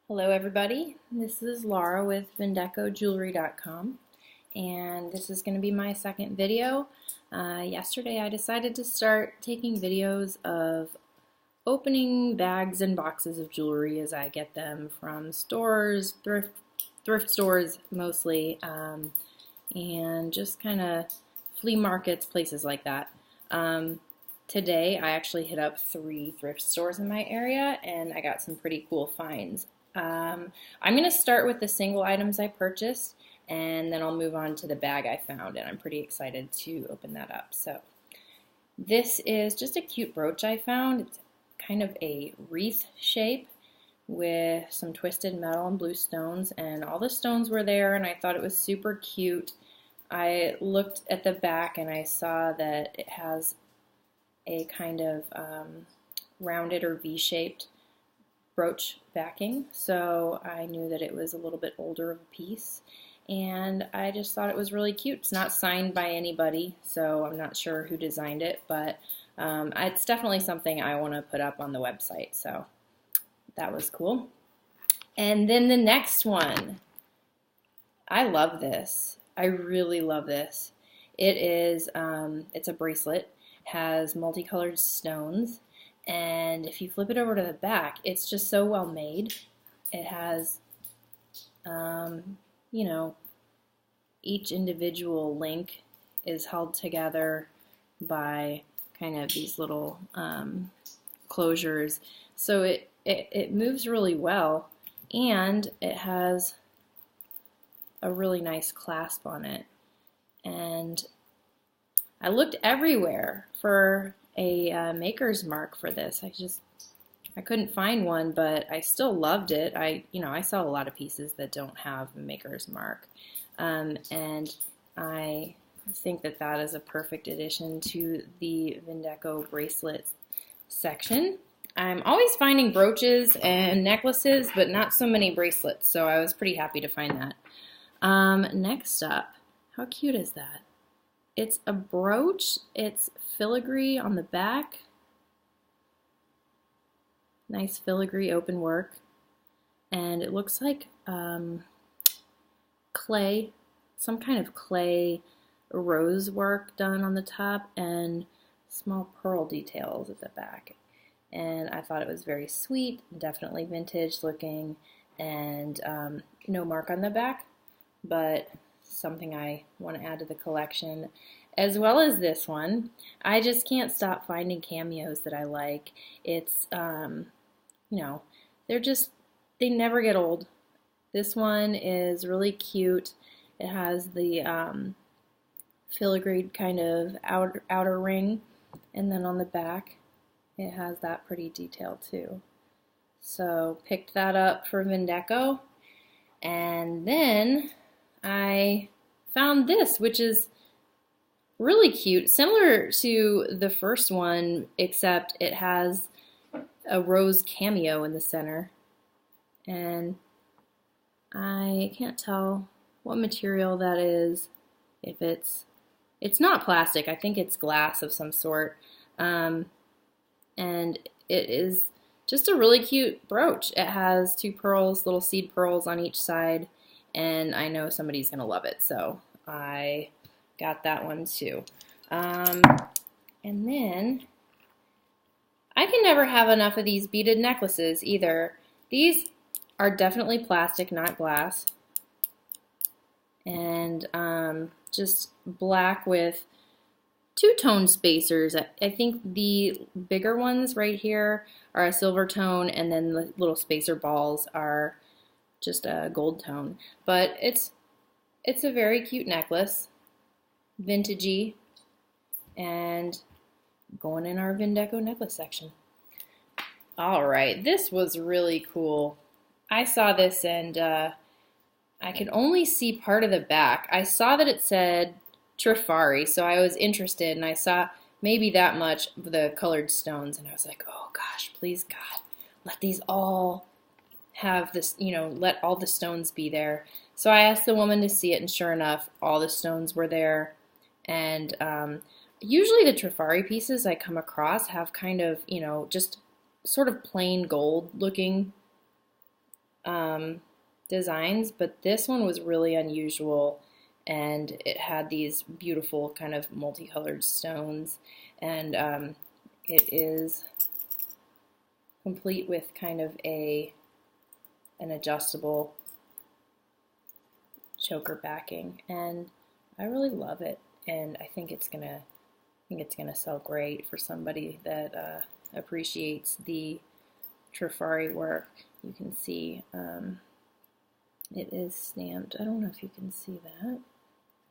Hello everybody, this is Laura with VindecoJewelry.com, and this is going to be my second video. Yesterday I decided to start taking videos of opening bags and boxes of jewelry as I get them from stores, thrift stores mostly, and just kind of flea markets, places like that. Today I actually hit up 3 thrift stores in my area and I got some pretty cool finds. I'm going to start with the single items I purchased and then I'll move on to the bag I found, and I'm pretty excited to open that up. So this is just a cute brooch I found. It's kind of a wreath shape with some twisted metal and blue stones, and all the stones were there and I thought it was super cute. I looked at the back and I saw that it has a kind of rounded or V-shaped brooch backing, so I knew that it was a little bit older of a piece, and I just thought it was really cute. It's not signed by anybody, so I'm not sure who designed it, but it's definitely something I want to put up on the website, so that was cool. And then the next one, I love this. I really love this. It is, it's a bracelet, has multicolored stones, and if you flip it over to the back, it's just so well made. It has, you know, each individual link is held together by kind of these little closures. So it moves really well, and it has a really nice clasp on it. And I looked everywhere for a maker's mark for this. I couldn't find one, but I still loved it. I sell a lot of pieces that don't have a maker's mark, and I think that that is a perfect addition to the Vindeco bracelets section. I'm always finding brooches and necklaces, but not so many bracelets, so I was pretty happy to find that. Next up, how cute is that? It's a brooch. It's filigree on the back. Nice filigree open work. And it looks like clay, some kind of clay rose work done on the top and small pearl details at the back. And I thought it was very sweet, definitely vintage looking, and no mark on the back, but something I want to add to the collection, as well as this one. I just can't stop finding cameos that I like. It's, they never get old. This one is really cute. It has the filigreed kind of outer ring, and then on the back it has that pretty detail too. So picked that up for Vindeco, and then I found this, which is really cute, similar to the first one, except it has a rose cameo in the center, and I can't tell what material that is. If it's not plastic, I think it's glass of some sort, and it is just a really cute brooch. It has 2 pearls, little seed pearls on each side, and I know somebody's going to love it, so I got that one too. And then I can never have enough of these beaded necklaces either. These are definitely plastic, not glass, and just black with 2-tone spacers. I think the bigger ones right here are a silver tone, and then the little spacer balls are just a gold tone. But it's a very cute necklace, vintagey, and going in our Vindeco necklace section. All right, this was really cool. I saw this and I could only see part of the back. I saw that it said Trifari, so I was interested, and I saw maybe that much of the colored stones, and I was like, oh gosh, please God, let these all have this, let all the stones be there. So I asked the woman to see it, and sure enough, all the stones were there. And usually the Trifari pieces I come across have kind of, just sort of plain gold looking designs, but this one was really unusual, and it had these beautiful kind of multicolored stones, and it is complete with kind of an adjustable choker backing, and I really love it, and I think it's gonna sell great for somebody that appreciates the Trifari work. You can see it is stamped. I don't know if you can see that.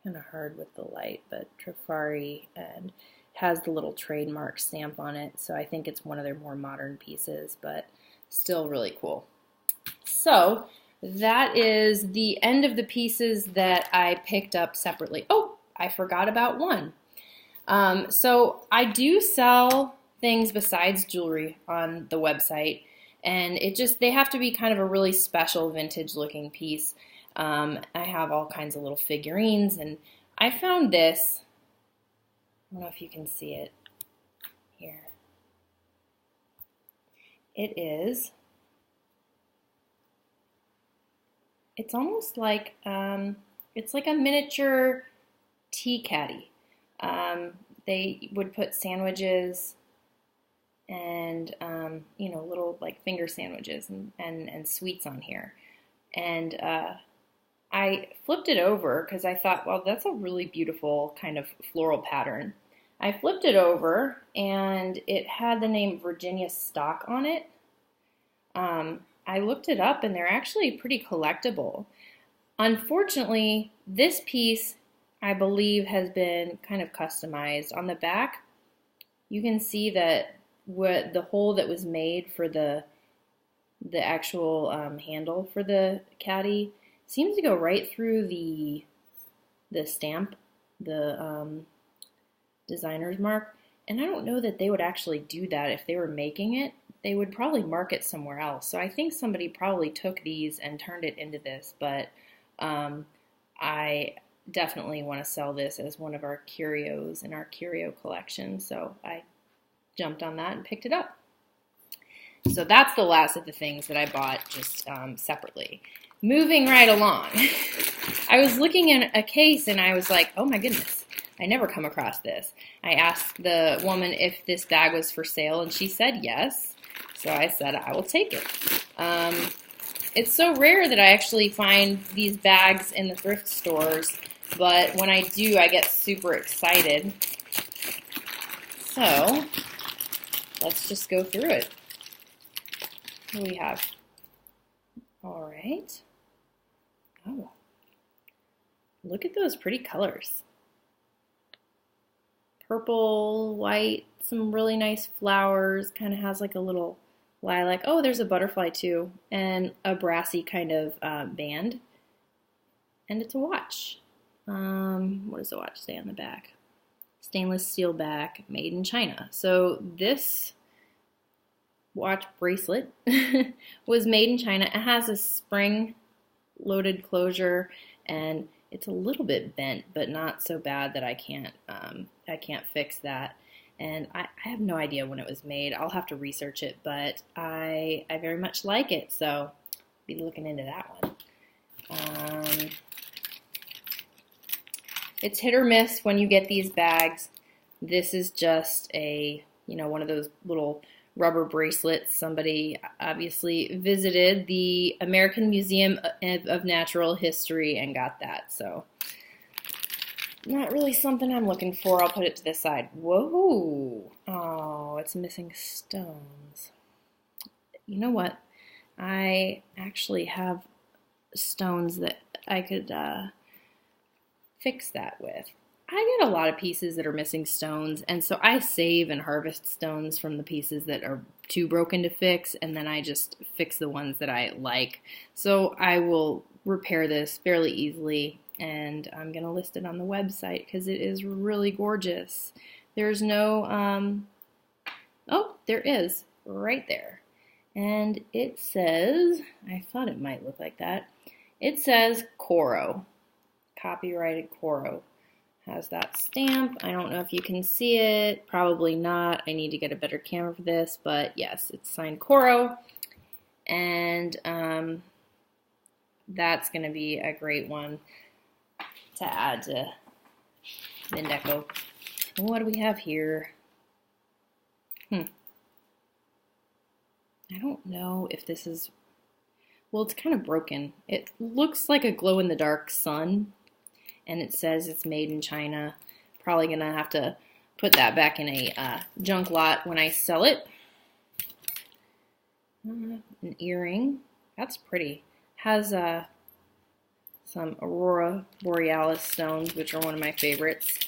Kind of hard with the light, but Trifari, and has the little trademark stamp on it, so I think it's one of their more modern pieces, but still really cool. So that is the end of the pieces that I picked up separately. Oh, I forgot about one. So I do sell things besides jewelry on the website, and they have to be kind of a really special vintage looking piece. I have all kinds of little figurines, and I found this. I don't know if you can see it here. It's almost like, it's like a miniature tea caddy. They would put sandwiches and, little like finger sandwiches and sweets on here. And I flipped it over because I thought, well, that's a really beautiful kind of floral pattern. I flipped it over, and it had the name Virginia Stock on it. I looked it up, and they're actually pretty collectible. Unfortunately, this piece, I believe, has been kind of customized. On the back, you can see that the hole that was made for the actual handle for the caddy seems to go right through the stamp, the designer's mark, and I don't know that they would actually do that if they were making it. They would probably mark it somewhere else. So I think somebody probably took these and turned it into this, but I definitely want to sell this as one of our curios in our curio collection, so I jumped on that and picked it up. So that's the last of the things that I bought just separately. Moving right along, I was looking in a case and I was like, oh my goodness, I never come across this. I asked the woman if this bag was for sale, and she said yes. So I said, I will take it. It's so rare that I actually find these bags in the thrift stores, but when I do, I get super excited. So let's just go through it. What do we have? All right. Oh, look at those pretty colors. Purple, white, some really nice flowers, kind of has like a little lilac. Oh, there's a butterfly too, and a brassy kind of band. And it's a watch. What does the watch say on the back? Stainless steel back, made in China. So this watch bracelet was made in China. It has a spring-loaded closure, and it's a little bit bent, but not so bad that I can't fix that. And I have no idea when it was made. I'll have to research it, but I very much like it, so I'll be looking into that one. It's hit or miss when you get these bags. This is just one of those little rubber bracelets. Somebody obviously visited the American Museum of Natural History and got that, so not really something I'm looking for. I'll put it to the side. Whoa! Oh, it's missing stones. You know what? I actually have stones that I could fix that with. I get a lot of pieces that are missing stones, and so I save and harvest stones from the pieces that are too broken to fix, and then I just fix the ones that I like. So I will repair this fairly easily, and I'm going to list it on the website because it is really gorgeous. There's no, oh, there is, right there. And it says, I thought it might look like that. It says Coro, copyrighted Coro. Has that stamp. I don't know if you can see it. Probably not. I need to get a better camera for this, but yes, it's signed Coro. And That's going to be a great one to add to Vindeco. What do we have here? I don't know if this is, well, it's kind of broken. It looks like a glow-in-the-dark sun, and it says it's made in China. Probably going to have to put that back in a junk lot when I sell it. An earring. That's pretty. Has some Aurora Borealis stones, which are one of my favorites.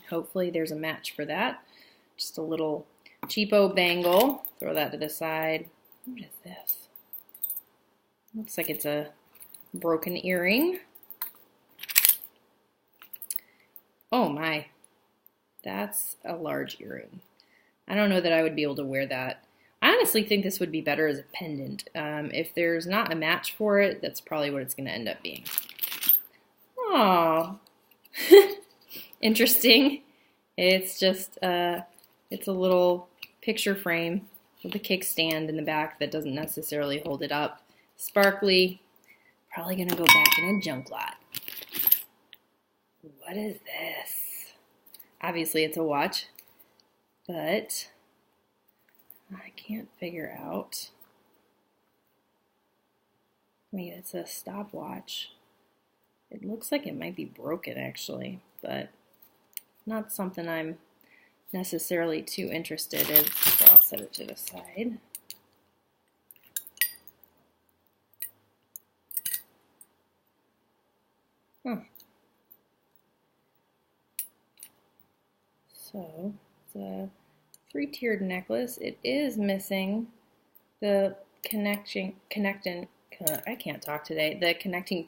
Hopefully there's a match for that. Just a little cheapo bangle. Throw that to the side. What is this? Looks like it's a broken earring. Oh my, that's a large earring. I don't know that I would be able to wear that. I honestly think this would be better as a pendant. If there's not a match for it, that's probably what it's going to end up being. Oh, interesting. It's just, it's a little picture frame with a kickstand in the back that doesn't necessarily hold it up. Sparkly. Probably going to go back in a junk lot. What is this? Obviously it's a watch, but I can't figure out. I mean, it's a stopwatch. It looks like it might be broken actually, but not something I'm necessarily too interested in, so I'll set it to the side. So, it's a three-tiered necklace. It is missing the connecting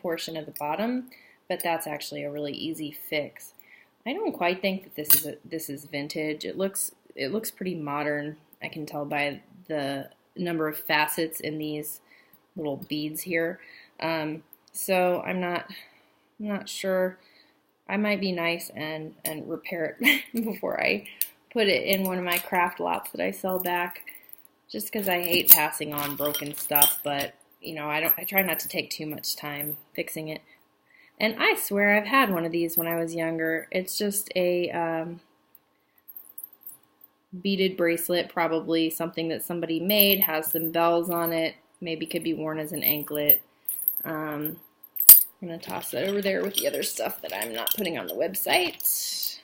portion at the bottom, but that's actually a really easy fix. I don't quite think that this is vintage. It looks pretty modern. I can tell by the number of facets in these little beads here. So I'm not sure. I might be nice and repair it before I put it in one of my craft lots that I sell back, just because I hate passing on broken stuff, but you know, I try not to take too much time fixing it. And I swear I've had one of these when I was younger. It's just a beaded bracelet, probably something that somebody made, has some bells on it, maybe could be worn as an anklet. I'm going to toss that over there with the other stuff that I'm not putting on the website.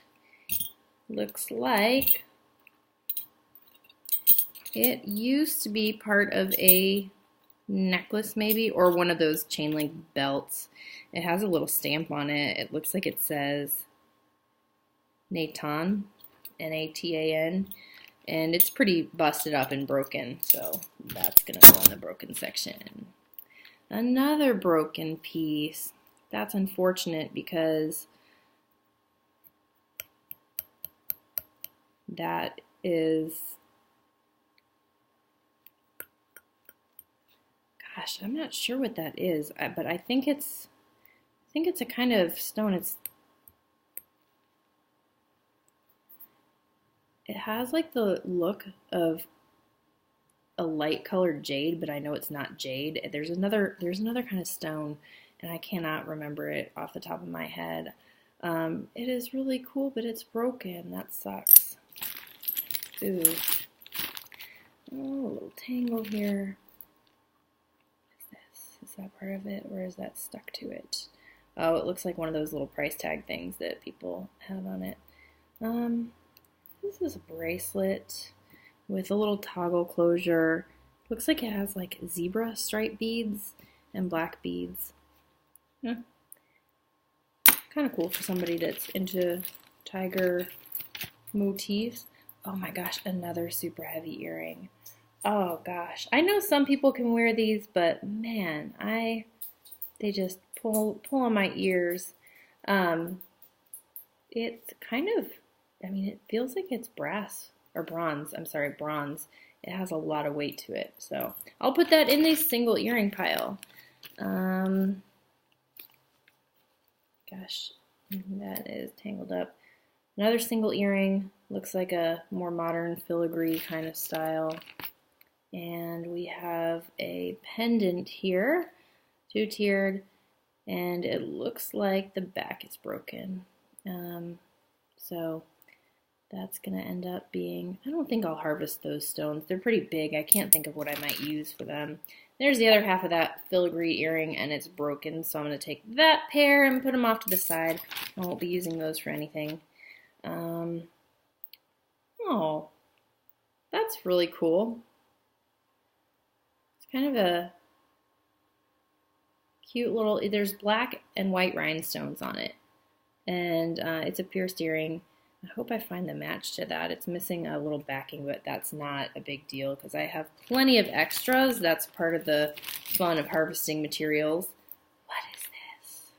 Looks like it used to be part of a necklace maybe, or one of those chain link belts. It has a little stamp on it. It looks like it says Natan, N-A-T-A-N, and it's pretty busted up and broken, so that's going to go in the broken section. Another broken piece. That's unfortunate because that is, gosh, I'm not sure what that is, but I think it's a kind of stone. It has like the look of a light colored jade, but I know it's not jade. There's another kind of stone, and I cannot remember it off the top of my head. It is really cool, but it's broken. That sucks. Ooh. Oh, a little tangle here. What is this? Is that part of it, or is that stuck to it? Oh, it looks like one of those little price tag things that people have on it. This is a bracelet with a little toggle closure. Looks like it has like zebra stripe beads and black beads. Kind of cool for somebody that's into tiger motifs. Oh my gosh, another super heavy earring. Oh gosh, I know some people can wear these, but man, they just pull on my ears. It's kind of, I mean, it feels like it's brass. Or bronze, I'm sorry, bronze. It has a lot of weight to it. So I'll put that in the single earring pile. Gosh, that is tangled up. Another single earring. Looks like a more modern filigree kind of style. And we have a pendant here. two-tiered, and it looks like the back is broken. So that's going to end up being, I don't think I'll harvest those stones. They're pretty big. I can't think of what I might use for them. There's the other half of that filigree earring, and it's broken, so I'm going to take that pair and put them off to the side. I won't be using those for anything. Oh, that's really cool. It's kind of a cute little, there's black and white rhinestones on it, and it's a pierced earring. I hope I find the match to that. It's missing a little backing, but that's not a big deal because I have plenty of extras. That's part of the fun of harvesting materials. What is this?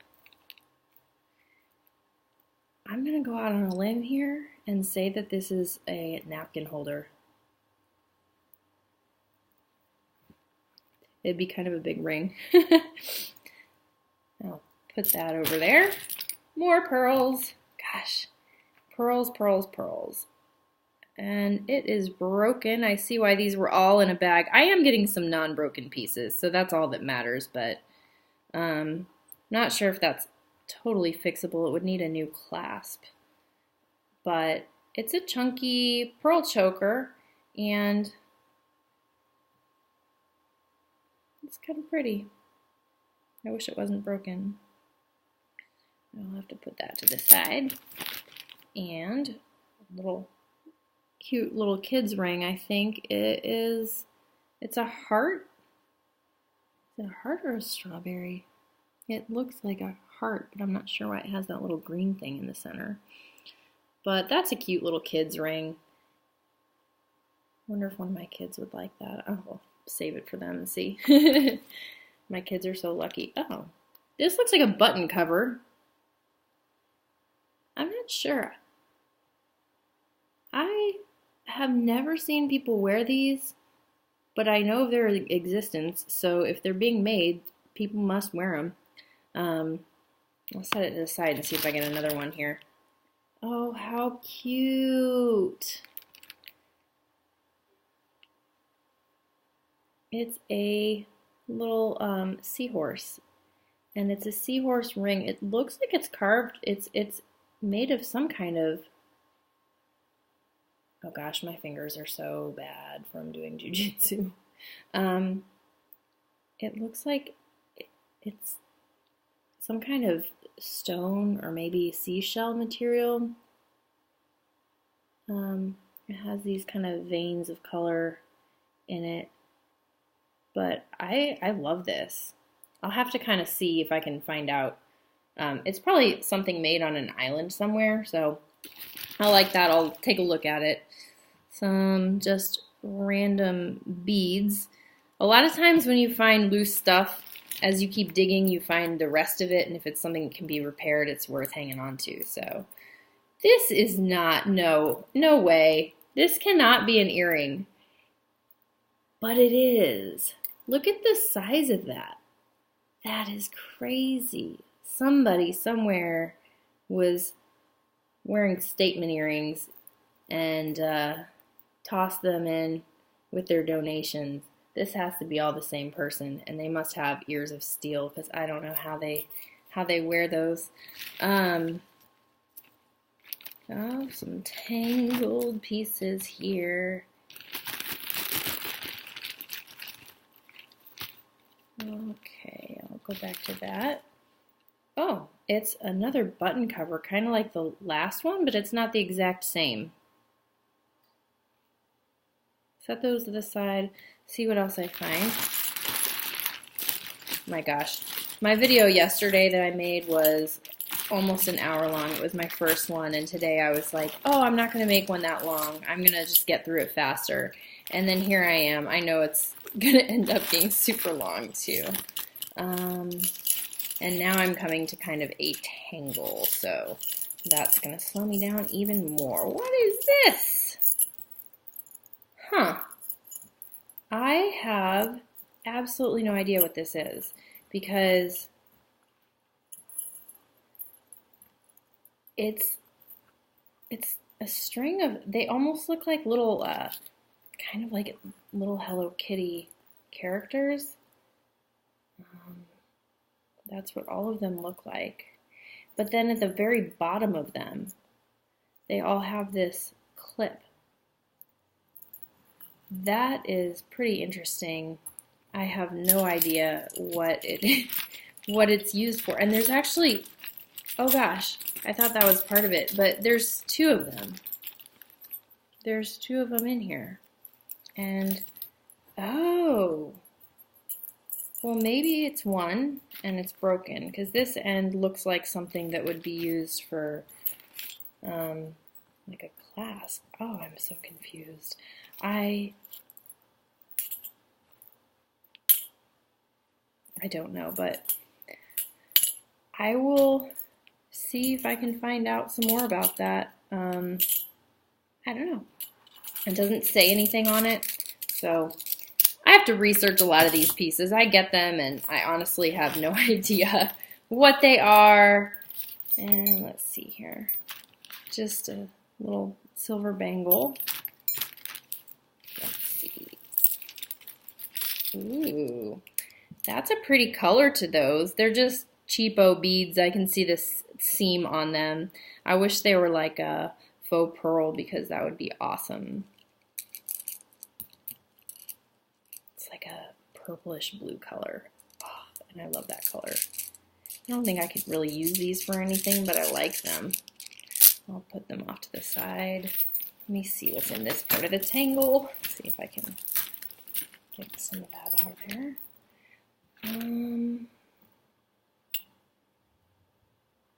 I'm going to go out on a limb here and say that this is a napkin holder. It'd be kind of a big ring. I'll put that over there. More pearls. Gosh. Pearls, pearls, pearls. And it is broken. I see why these were all in a bag. I am getting some non-broken pieces, so that's all that matters, but not sure if that's totally fixable. It would need a new clasp. But it's a chunky pearl choker, and it's kind of pretty. I wish it wasn't broken. I'll have to put that to the side. And a little cute little kid's ring, I think it is. It's a heart. Is it a heart or a strawberry? It looks like a heart, but I'm not sure why it has that little green thing in the center. But that's a cute little kid's ring. Wonder if one of my kids would like that. Oh, I'll save it for them and see. My kids are so lucky. Oh, this looks like a button cover. I'm not sure. I have never seen people wear these, but I know of their existence, so if they're being made, people must wear them. I'll set it to the side and see if I get another one here. Oh, how cute! It's a little seahorse, and it's a seahorse ring. It looks like it's carved. It's made of some kind of, oh gosh, my fingers are so bad from doing jujitsu. It looks like it's some kind of stone or maybe seashell material. It has these kind of veins of color in it, but I love this. I'll have to kind of see if I can find out. It's probably something made on an island somewhere, so I like that. I'll take a look at it. Some just random beads. A lot of times when you find loose stuff, as you keep digging, you find the rest of it, and if it's something that can be repaired, it's worth hanging on to. So this is not, no way. This cannot be an earring, but it is. Look at the size of that. That is crazy. Somebody somewhere was wearing statement earrings and tossed them in with their donations. This has to be all the same person, and they must have ears of steel because I don't know how they wear those. Oh, some tangled pieces here. Okay, I'll go back to that. Oh, it's another button cover, kind of like the last one, but it's not the exact same. Set those to the side, see what else I find. My gosh, my video yesterday that I made was almost an hour long. It was my first one, and today I was like, oh, I'm not going to make one that long. I'm going to just get through it faster. And then here I am. I know it's going to end up being super long too. And now I'm coming to kind of a tangle, so that's going to slow me down even more. What is this? Huh. I have absolutely no idea what this is because it's a string of, they almost look like little, kind of like little Hello Kitty characters. That's what all of them look like. But then at the very bottom of them, they all have this clip. That is pretty interesting. I have no idea what it's used for. And there's actually, oh gosh, I thought that was part of it, but there's two of them. There's two of them in here. And, oh, well, maybe it's one and it's broken, because this end looks like something that would be used for like a clasp. Oh, I'm so confused. I don't know, but I will see if I can find out some more about that. I don't know. It doesn't say anything on it, so I have to research a lot of these pieces. I get them, and I honestly have no idea what they are. And let's see here. Just a little silver bangle. Let's see. Ooh, that's a pretty color to those. They're just cheapo beads. I can see this seam on them. I wish they were like a faux pearl, because that would be awesome. It's like a purplish blue color. Oh, and I love that color. I don't think I could really use these for anything, but I like them. I'll put them off to the side. Let me see what's in this part of the tangle. See if I can get some of that out there.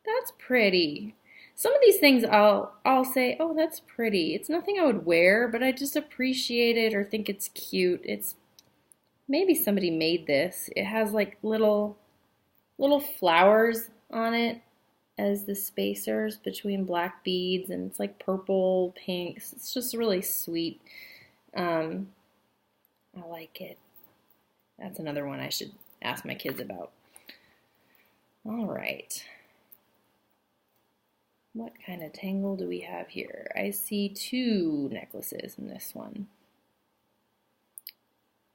That's pretty. Some of these things I'll say, oh, that's pretty. It's nothing I would wear, but I just appreciate it or think it's cute. It's maybe somebody made this. It has like little flowers on it as the spacers between black beads, and it's like purple, pinks. It's just really sweet. I like it. That's another one I should ask my kids about. All right. What kind of tangle do we have here? I see two necklaces in this one.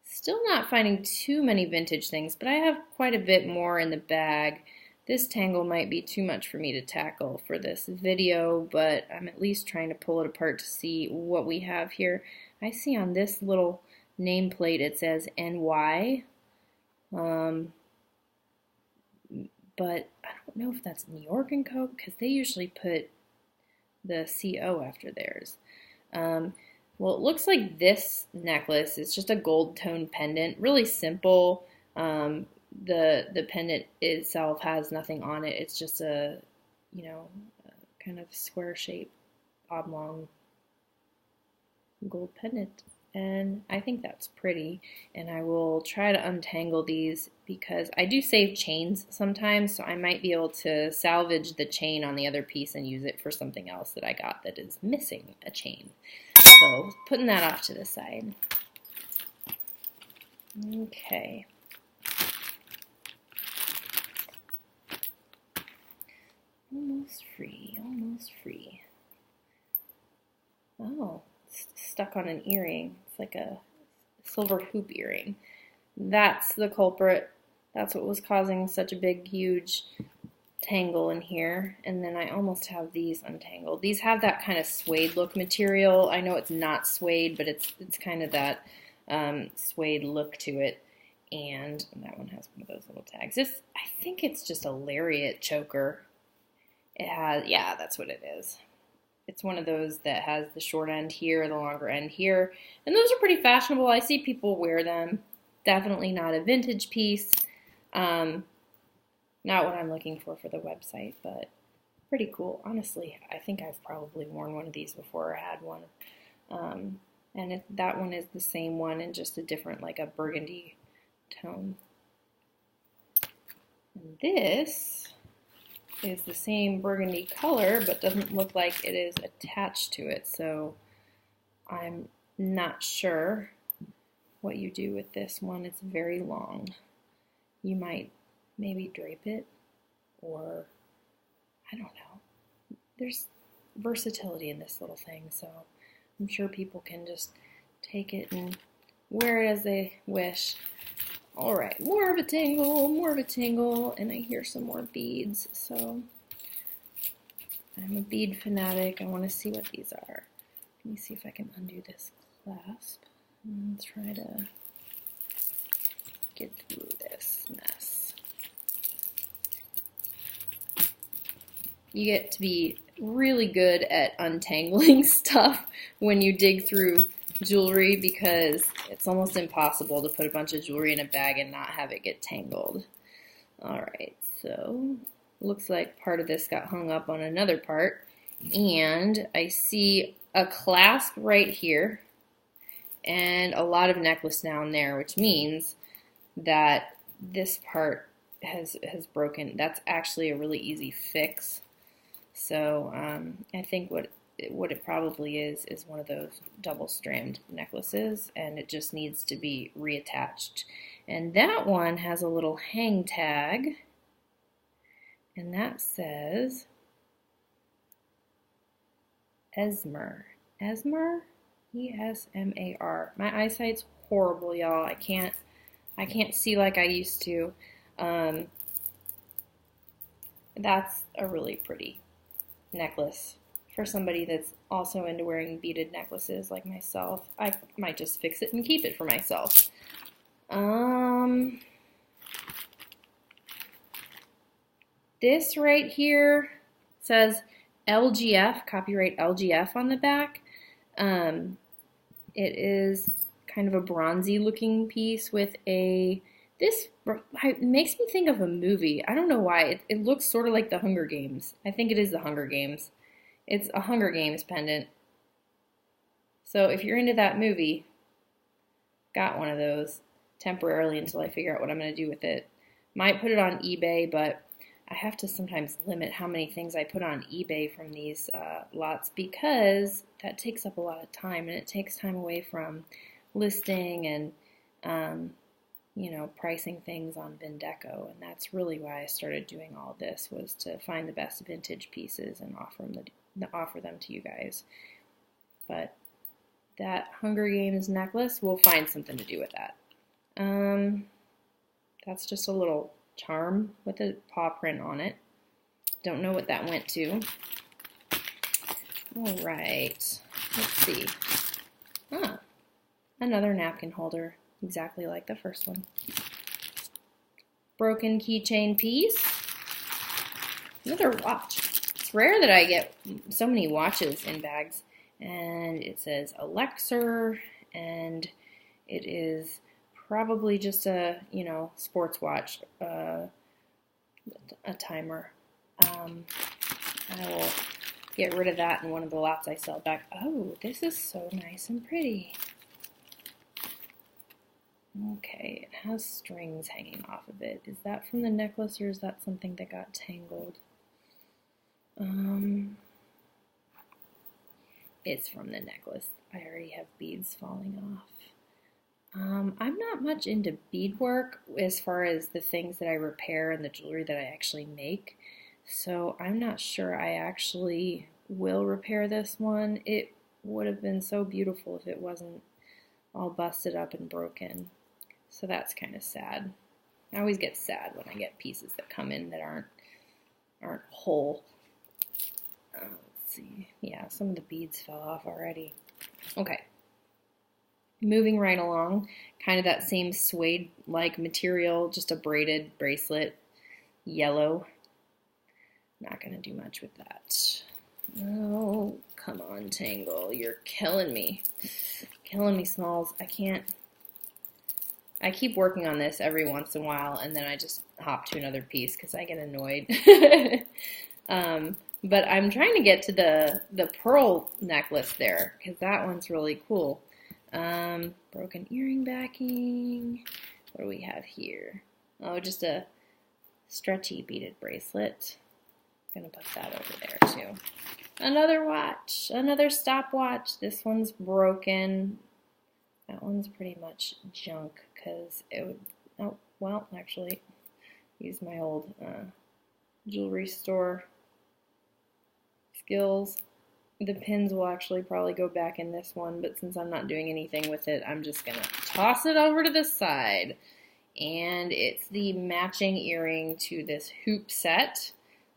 Still not finding too many vintage things, but I have quite a bit more in the bag. This tangle might be too much for me to tackle for this video, but I'm at least trying to pull it apart to see what we have here. I see on this little nameplate it says NY, but I don't know if that's New York & Co. because they usually put the CO after theirs. Well, it looks like this necklace is just a gold tone pendant, really simple. The pendant itself has nothing on it. It's just a, kind of square shape, oblong gold pendant. And I think that's pretty. And I will try to untangle these because I do save chains sometimes, so I might be able to salvage the chain on the other piece and use it for something else that I got that is missing a chain. So putting that off to the side. Okay. Almost free, almost free. Oh, it's stuck on an earring. It's like a silver hoop earring. That's the culprit. That's what was causing such a big, huge tangle in here. And then I almost have these untangled. These have that kind of suede look material. I know it's not suede, but it's kind of that suede look to it. And that one has one of those little tags. I think it's just a lariat choker. It has, yeah, that's what it is. It's one of those that has the short end here, the longer end here. And those are pretty fashionable. I see people wear them. Definitely not a vintage piece. Not what I'm looking for the website, but pretty cool. Honestly, I think I've probably worn one of these before or had one. And that one is the same one in just a different, like a burgundy tone. And this is the same burgundy color, but doesn't look like it is attached to it. So I'm not sure what you do with this one. It's very long. You might maybe drape it, or I don't know. There's versatility in this little thing, so I'm sure people can just take it and wear it as they wish. Alright, more of a tangle, and I hear some more beads, so I'm a bead fanatic. I want to see what these are. Let me see if I can undo this clasp and try to get through this mess. You get to be really good at untangling stuff when you dig through jewelry because it's almost impossible to put a bunch of jewelry in a bag and not have it get tangled. Alright, so looks like part of this got hung up on another part, and I see a clasp right here and a lot of necklace down there, which means that this part has broken. That's actually a really easy fix. So I think what it probably is one of those double strand necklaces, and it just needs to be reattached. And that one has a little hang tag, and that says Esmer. Esmer? E-S-M-A-R. My eyesight's horrible, y'all. I can't see like I used to. That's a really pretty necklace for somebody that's also into wearing beaded necklaces like myself. I might just fix it and keep it for myself. This right here says LGF, copyright LGF on the back. It is kind of a bronzy looking piece with this makes me think of a movie. I don't know why. It looks sort of like the Hunger Games. I think it is the Hunger Games. It's a Hunger Games pendant. So if you're into that movie, got one of those temporarily until I figure out what I'm going to do with it. Might put it on eBay, but I have to sometimes limit how many things I put on eBay from these lots because that takes up a lot of time, and it takes time away from listing and pricing things on Vindeco, and that's really why I started doing all this, was to find the best vintage pieces and offer them to you guys. But that Hunger Games necklace, we'll find something to do with that. That's just a little charm with a paw print on it. Don't know what that went to. All right, let's see. Another napkin holder, exactly like the first one. Broken keychain piece. Another watch. It's rare that I get so many watches in bags. And it says Elixir, and it is probably just a, sports watch, a timer. I will get rid of that in one of the lots I sell back. Oh, this is so nice and pretty. Okay, it has strings hanging off of it. Is that from the necklace, or is that something that got tangled? It's from the necklace. I already have beads falling off. I'm not much into beadwork as far as the things that I repair and the jewelry that I actually make. So I'm not sure I actually will repair this one. It would have been so beautiful if it wasn't all busted up and broken. So that's kind of sad. I always get sad when I get pieces that come in that aren't whole. Let's see. Yeah, some of the beads fell off already. Okay. Moving right along, kind of that same suede-like material, just a braided bracelet, yellow. Not going to do much with that. Oh, come on, Tangle. You're killing me. Killing me, Smalls. I keep working on this every once in a while, and then I just hop to another piece because I get annoyed. But I'm trying to get to the pearl necklace there because that one's really cool. Broken earring backing. What do we have here? Oh, just a stretchy beaded bracelet. I'm gonna put that over there too. Another watch, another stopwatch. This one's broken. That one's pretty much junk because it would, oh, well, actually, use my old jewelry store skills. The pins will actually probably go back in this one, but since I'm not doing anything with it, I'm just going to toss it over to the side. and it's the matching earring to this hoop set.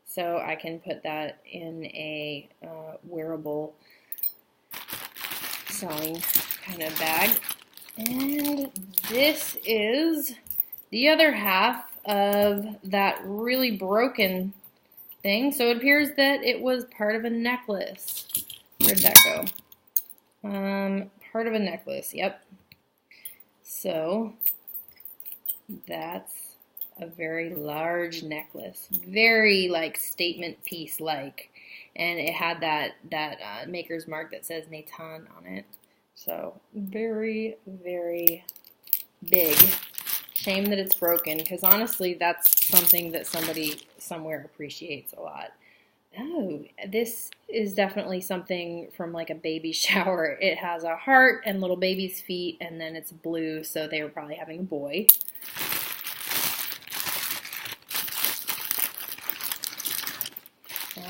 So I can put that in a wearable sewing kind of bag. And this is the other half of that really broken thing. So it appears that it was part of a necklace. Where'd that go? Part of a necklace, yep. So that's a very large necklace, very like statement piece like, and it had that maker's mark that says Nathan on it. So very, very big. Shame that it's broken, because honestly that's something that somebody somewhere appreciates a lot. Oh, this is definitely something from like a baby shower. It has a heart and little baby's feet, and then it's blue, so they were probably having a boy.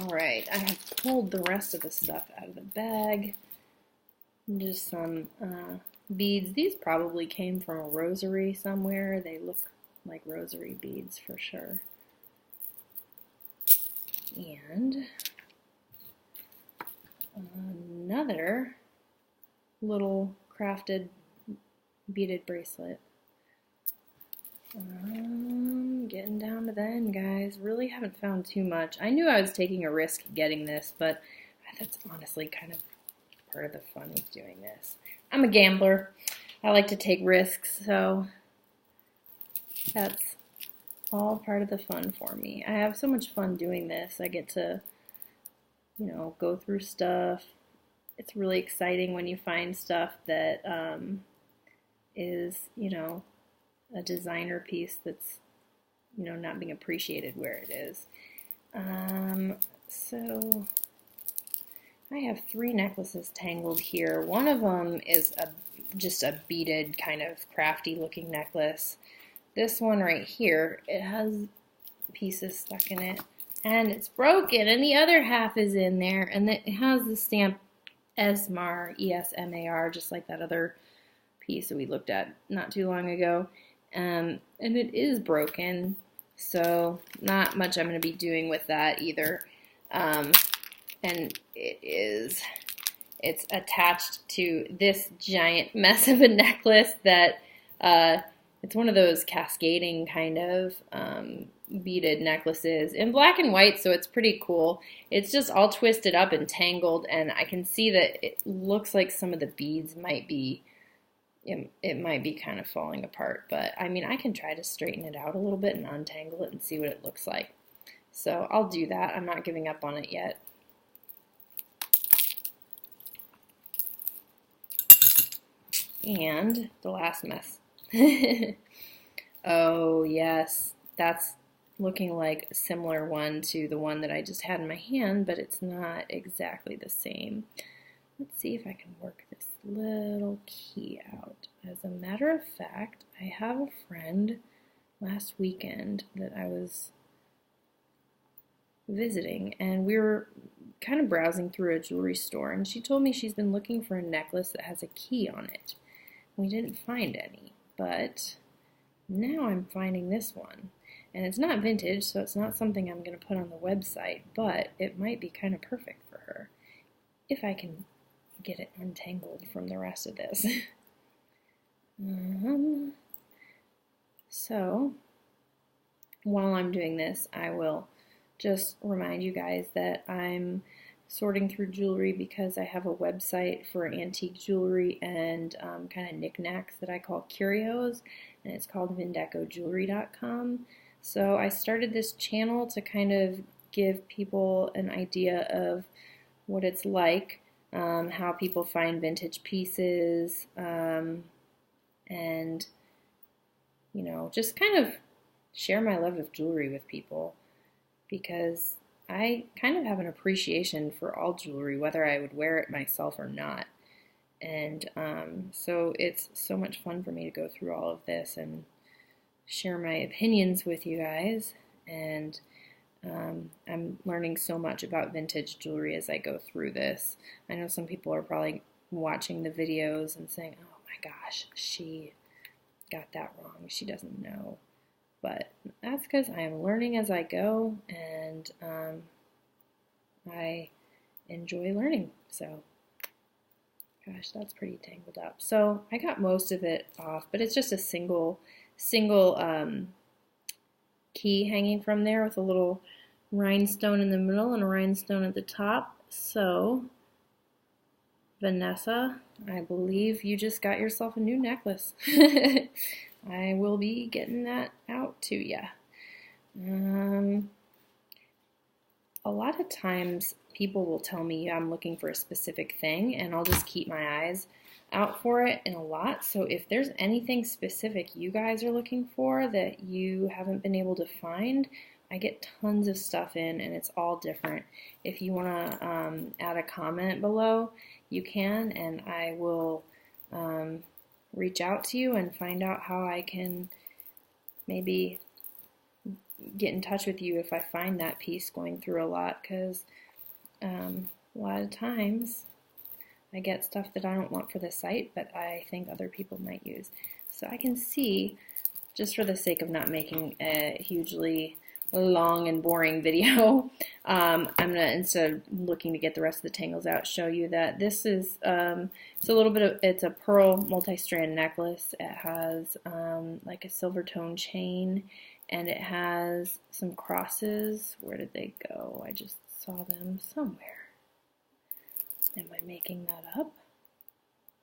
Alright, I have pulled the rest of the stuff out of the bag. Just some beads. These probably came from a rosary somewhere. They look like rosary beads for sure. And another little crafted beaded bracelet. Getting down to the end, guys. Really haven't found too much. I knew I was taking a risk getting this, but that's honestly kind of part of the fun of doing this. I'm a gambler. I like to take risks, so that's all part of the fun for me. I have so much fun doing this. I get to, you know, go through stuff. It's really exciting when you find stuff that is, you know, a designer piece that's, you know, not being appreciated where it is. So I have 3 necklaces tangled here. One of them is just a beaded kind of crafty looking necklace. This one right here, it has pieces stuck in it and it's broken, and the other half is in there, and it has the stamp ESMAR, E-S-M-A-R, just like that other piece that we looked at not too long ago. And it is broken, so not much I'm going to be doing with that either. And it's attached to this giant mess of a necklace that it's one of those cascading kind of beaded necklaces in black and white, so it's pretty cool. It's just all twisted up and tangled, and I can see that it looks like some of the beads might be, it might be kind of falling apart, but I mean, I can try to straighten it out a little bit and untangle it and see what it looks like. So I'll do that. I'm not giving up on it yet. And the last mess. Oh yes, that's looking like a similar one to the one that I just had in my hand, but it's not exactly the same. Let's see if I can work this little key out. As a matter of fact, I have a friend last weekend that I was visiting, and we were kind of browsing through a jewelry store, and she told me she's been looking for a necklace that has a key on it. We didn't find any, but now I'm finding this one. And it's not vintage, so it's not something I'm going to put on the website, but it might be kind of perfect for her if I can get it untangled from the rest of this. So, while I'm doing this, I will just remind you guys that I'm sorting through jewelry because I have a website for antique jewelry and kind of knickknacks that I call curios, and it's called VindecoJewelry.com. So I started this channel to kind of give people an idea of what it's like, how people find vintage pieces, and, you know, just kind of share my love of jewelry with people, because I kind of have an appreciation for all jewelry, whether I would wear it myself or not. And so it's so much fun for me to go through all of this and share my opinions with you guys. And I'm learning so much about vintage jewelry as I go through this. I know some people are probably watching the videos and saying, oh my gosh, she got that wrong. She doesn't know. But that's because I am learning as I go, and I enjoy learning. So, gosh, that's pretty tangled up. So I got most of it off, but it's just a single key hanging from there with a little rhinestone in the middle and a rhinestone at the top. So, Vanessa, I believe you just got yourself a new necklace. I will be getting that out to you. A lot of times people will tell me I'm looking for a specific thing, and I'll just keep my eyes out for it in a lot. So if there's anything specific you guys are looking for that you haven't been able to find, I get tons of stuff in, and it's all different. If you want to add a comment below, you can, and I will reach out to you and find out how I can maybe get in touch with you if I find that piece going through a lot, because a lot of times I get stuff that I don't want for the site, but I think other people might use. So I can see, just for the sake of not making a hugely long and boring video, I'm going to, instead of looking to get the rest of the tangles out, show you that this is, it's a little bit of, it's a pearl multi-strand necklace. It has like a silver tone chain, and it has some crosses. Where did they go? I just saw them somewhere. Am I making that up?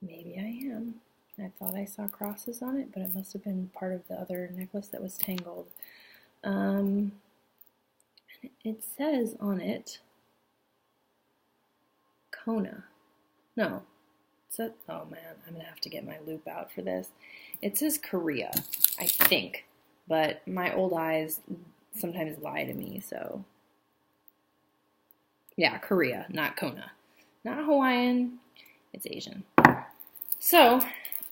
Maybe I am. I thought I saw crosses on it, but it must have been part of the other necklace that was tangled. It says on it, Kona. No. It says, oh man, I'm going to have to get my loop out for this. It says Korea, I think, but my old eyes sometimes lie to me, so. Yeah, Korea, not Kona. Not Hawaiian, it's Asian. So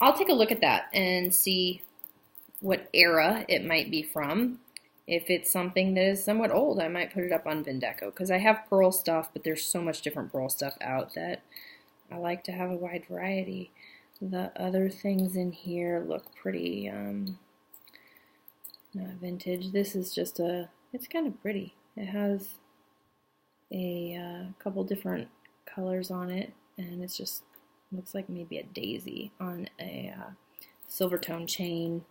I'll take a look at that and see what era it might be from. If it's something that is somewhat old, I might put it up on Vindeco, because I have pearl stuff, but there's so much different pearl stuff out that I like to have a wide variety. The other things in here look pretty, not vintage. This is just it's kind of pretty. It has a couple different colors on it, and it's just looks like maybe a daisy on a silver tone chain.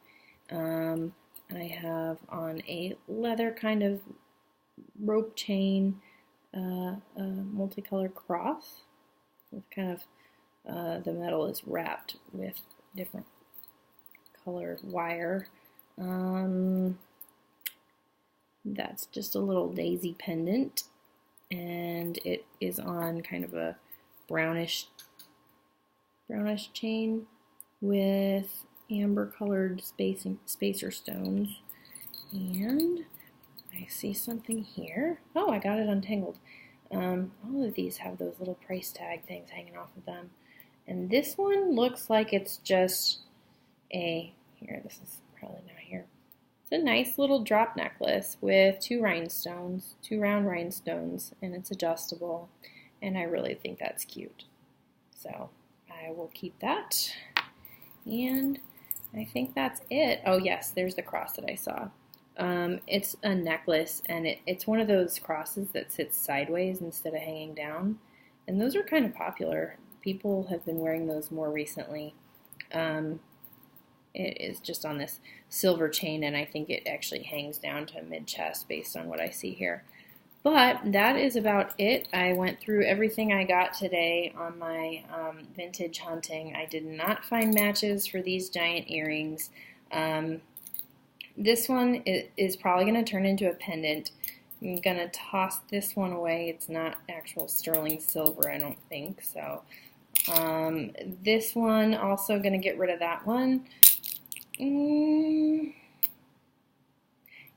I have on a leather kind of rope chain, a multicolored cross with kind of the metal is wrapped with different colored wire. That's just a little daisy pendant, and it is on kind of a brownish chain with amber colored spacer stones. And I see something here. Oh, I got it untangled. All of these have those little price tag things hanging off of them. And this one looks like it's just here, this is probably not here. It's a nice little drop necklace with two round rhinestones, and it's adjustable, and I really think that's cute. So I will keep that, and I think that's it. Oh yes, there's the cross that I saw. It's a necklace, and it's one of those crosses that sits sideways instead of hanging down, and those are kind of popular. People have been wearing those more recently. It is just on this silver chain, and I think it actually hangs down to mid-chest based on what I see here. But that is about it. I went through everything I got today on my vintage hunting. I did not find matches for these giant earrings. This one is probably going to turn into a pendant. I'm going to toss this one away. It's not actual sterling silver, I don't think. So this one, also going to get rid of that one.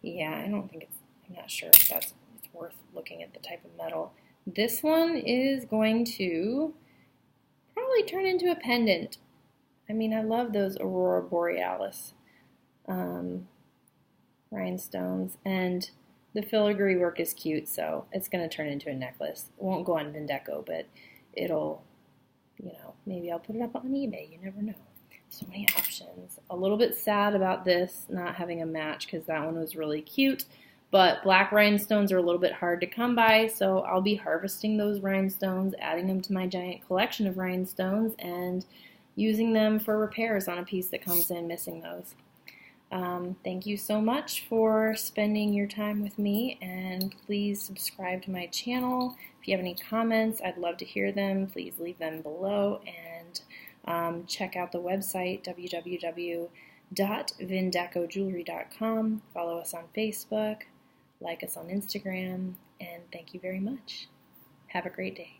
Yeah, I don't think I'm not sure if it's worth looking at the type of metal. This one is going to probably turn into a pendant. I mean, I love those Aurora Borealis rhinestones, and the filigree work is cute, so it's going to turn into a necklace. It won't go on Vindeco, but it'll, maybe I'll put it up on eBay. You never know. So many options. A little bit sad about this not having a match because that one was really cute, but black rhinestones are a little bit hard to come by, so I'll be harvesting those rhinestones, adding them to my giant collection of rhinestones, and using them for repairs on a piece that comes in missing those. Thank you so much for spending your time with me, and please subscribe to my channel. If you have any comments, I'd love to hear them. Please leave them below, and check out the website, www.vindecojewelry.com. Follow us on Facebook, like us on Instagram, and thank you very much. Have a great day.